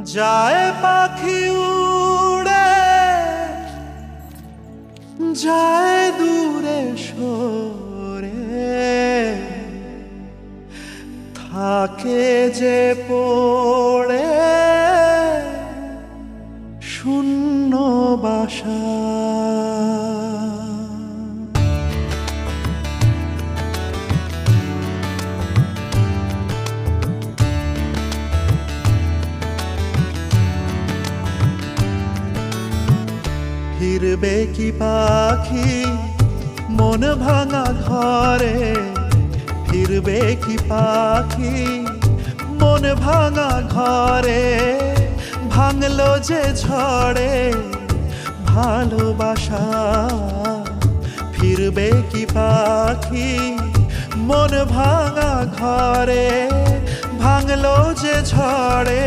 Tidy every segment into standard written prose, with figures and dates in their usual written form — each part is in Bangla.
যায় পাখি উড়ে যায় দূরে সরে, থাকে যে পড়ে শূন্য বাসা। ফিরবে কি পাখি মন ভাঙা ঘরে, ফিরবে কি পাখি মন ভাঙা ঘরে, ভাঙলো যে ঝড়ে ভালোবাসা। ফিরবে কি পাখি মন ভাঙা ঘরে, ভাঙলো যে ঝড়ে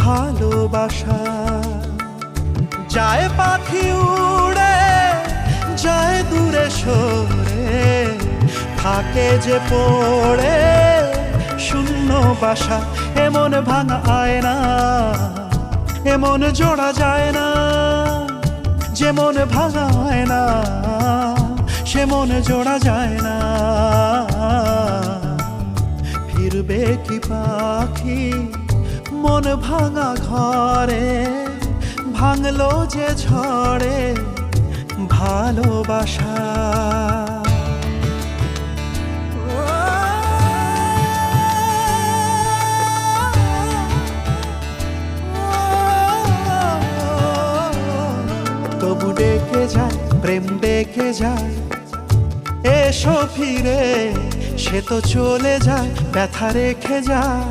ভালোবাসা। যায় পাখি উড়ে যায় দূরে সরে, থাকে যে পড়ে শূন্য বাসা। এমন ভাঙা আয়না এমন জোড়া যায় না, যেমন ভাঙা আয়না সে মন জোড়া যায় না। ফিরবে কি পাখি মন ভাঙা ঘরে, ভাঙলো যে ঝড়ে ভালোবাসা। তবু ডেকে যায় প্রেম ডেকে যায়, এসো ফিরে সে তো চলে যায় ব্যথা রেখে যায়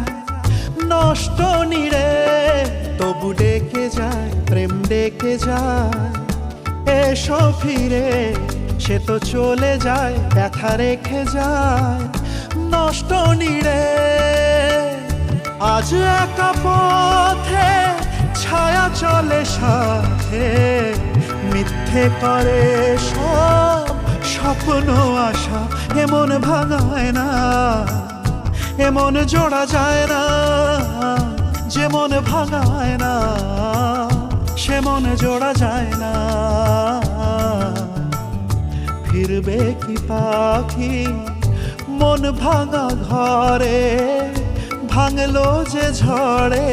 নষ্ট নিড়ে। তবু ডেকে যায় প্রেম ডেকে যায়, এসো ফিরে সে তো চলে যায় ব্যথা রেখে যায় নষ্ট নিড়ে। আজ একা পথে ছায়া চলে সাথে, মিথ্যে করে সব স্বপ্ন আশা। এমন ভাঙায় না এমন জোড়া যায় না, যেমন ভাঙায় না সে মন জোড়া যায় না। ফিরবে কি পাখি মন ভাঙা ঘরে, ভাঙলো যে ঝড়ে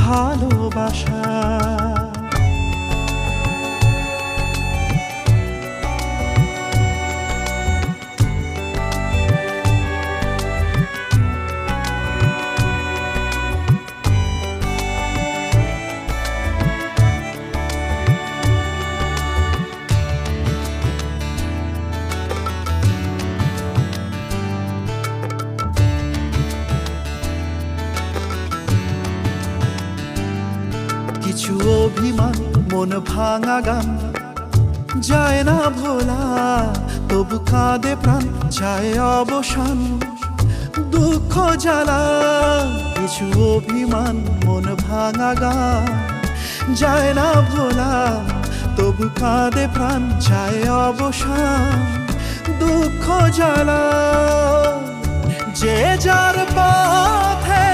ভালোবাসা। কিছু অভিমান মন ভাঙা গান যায় না ভোলা, তবু কাঁদে প্রাণ চায় অবসান দুঃখ জ্বালা। কিছু অভিমান মন ভাঙা গান যায় না ভোলা, তবু কাঁদে প্রাণ চায় অবসান দুঃখ জ্বালা। যে যার পথে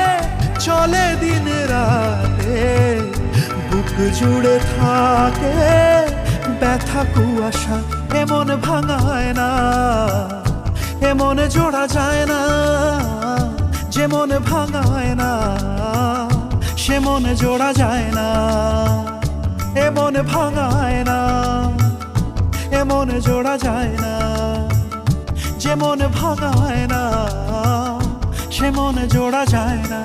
চলে দিন রাতে, বুক জুড়ে থাকে ব্যথা কুয়াশা। এমন ভাঙায় না এমন জোড়া যায় না, যেমন ভাঙায় না সে মন জোড়া যায় না। এমন ভাঙায় না এমন জোড়া যায় না, যেমন ভাঙায় না সে মন জোড়া যায় না।